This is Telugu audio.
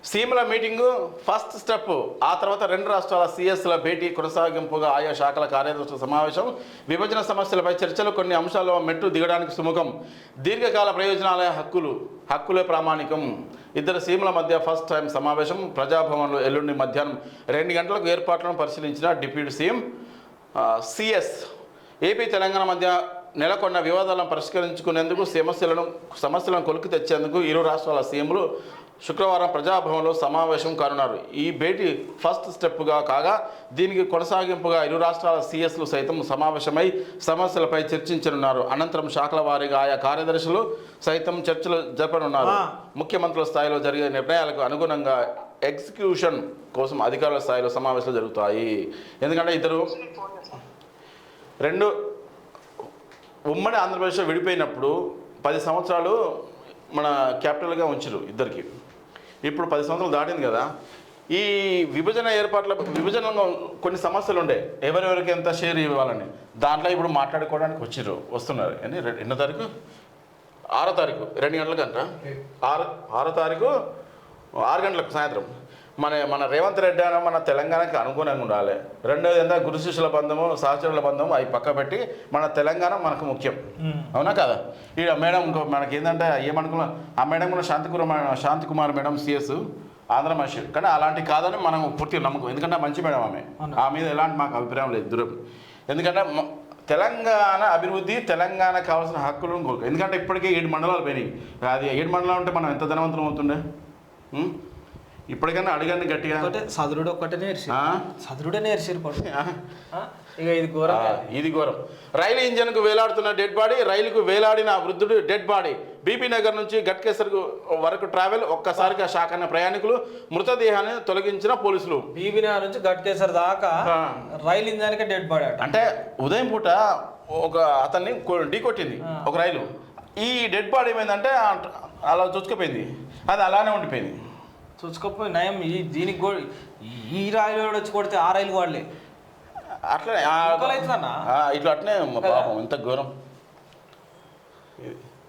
సీఎంల మీటింగు ఫస్ట్ స్టెప్. ఆ తర్వాత రెండు రాష్ట్రాల సీఎస్ల భేటీ కొనసాగింపుగా ఆయా శాఖల కార్యదర్శుల సమావేశం. విభజన సమస్యలపై చర్చలు, కొన్ని అంశాల్లో మెట్టు దిగడానికి సుముఖం. దీర్ఘకాల ప్రయోజనాల హక్కులే ప్రామాణికం. ఇద్దరు సీఎంల మధ్య ఫస్ట్ టైం సమావేశం. ప్రజాభవన్లో ఎల్లుండి మధ్యాహ్నం 2 గంటలకు ఏర్పాట్లను పరిశీలించిన deputy CM. CS AP Telangana మధ్య నెలకొన్న వివాదాలను పరిష్కరించుకునేందుకు సమస్యలను కొలికి తెచ్చేందుకు ఇరు రాష్ట్రాల సీఎంలు శుక్రవారం ప్రజాభవన్లో సమావేశం కానున్నారు. ఈ భేటీ ఫస్ట్ స్టెప్గా కాగా, దీనికి కొనసాగింపుగా ఇరు రాష్ట్రాల సీఎస్లు సైతం సమావేశమై సమస్యలపై చర్చించనున్నారు. అనంతరం శాఖల వారీగా ఆయా కార్యదర్శులు సైతం చర్చలు జరపనున్నారు. ముఖ్యమంత్రుల స్థాయిలో జరిగే నిర్ణయాలకు అనుగుణంగా ఎగ్జిక్యూషన్ కోసం అధికారుల స్థాయిలో సమావేశాలు జరుగుతాయి. ఎందుకంటే రెండు ఉమ్మడి ఆంధ్రప్రదేశ్లో విడిపోయినప్పుడు 10 సంవత్సరాలు మన క్యాపిటల్గా ఉంచారు ఇద్దరికి. ఇప్పుడు 10 సంవత్సరాలు దాటింది కదా. ఈ విభజనలో కొన్ని సమస్యలు ఉండే, ఎవరెవరికి ఎంత షేర్ ఇవ్వాలని. దాంట్లో ఇప్పుడు మాట్లాడుకోవడానికి వస్తున్నారు. ఎన్నో తారీఖు? 6వ తారీఖు 2 గంటలకంట. 6వ తారీఖు 6 గంటలకు సాయంత్రం. మన రేవంత్ రెడ్డి అని మన తెలంగాణకి అనుగుణంగా ఉండాలి. రెండోది ఎంత గురు శిష్యుల బంధము, సహచరుల బంధము అవి పక్క పెట్టి మన తెలంగాణ మనకు ముఖ్యం. అవునా కదా? ఈ మేడం ఇంకో మనకి ఏంటంటే ఏమనుకున్నాం, ఆ మేడం కూడా శాంతికుమార్ మేడం సిఎస్ ఆంధ్ర మనిషి. కానీ అలాంటి కాదని మనం పూర్తిగా నమ్మకం. ఎందుకంటే మంచి మేడం ఆమె మీద ఎలాంటి మాకు అభిప్రాయం లేదు, దూరం. ఎందుకంటే తెలంగాణ అభివృద్ధి, తెలంగాణకు కావాల్సిన హక్కులను కోరుకు. ఎందుకంటే ఇప్పటికే 7 మండలాలు పోయినాయి. అది 7 మండలాలు ఉంటే మనం ఎంత ధనవంతులం అవుతుండే. ఇప్పటికైనా అడగండి గట్టిగా. చదురుడు ఒక్కటే నేర్చారు. ఇది ఘోరం. రైలు ఇంజన్కు వేలాడుతున్న డెడ్ బాడీ, రైలుకు వేలాడిన వృద్ధుడు డెడ్ బాడీ. బీబీ నగర్ నుంచి గట్కేసర్ వరకు ట్రావెల్. ఒక్కసారిగా షాక్ అయిన ప్రయాణికులు, మృతదేహాన్ని తొలగించిన పోలీసులు. బీబీ నగర్ నుంచి గట్కేసర్ దాకా రైలు ఇంజన్కే డెడ్ బాడీ. అంటే ఉదయం పూట ఒక అతన్ని ఢీ కొట్టింది ఒక రైలు. ఈ డెడ్ బాడీ ఏమైందంటే అలా చుచ్చుకుపోయింది. అది అలానే ఉండిపోయింది. చూసుకోపోయి నయం. దీనికి ఈ రైలు వచ్చి కొడితే ఆ రైలు వాడలే. అట్లనే ఇట్లా అట్నే పాపం ఎంత ఘోరం.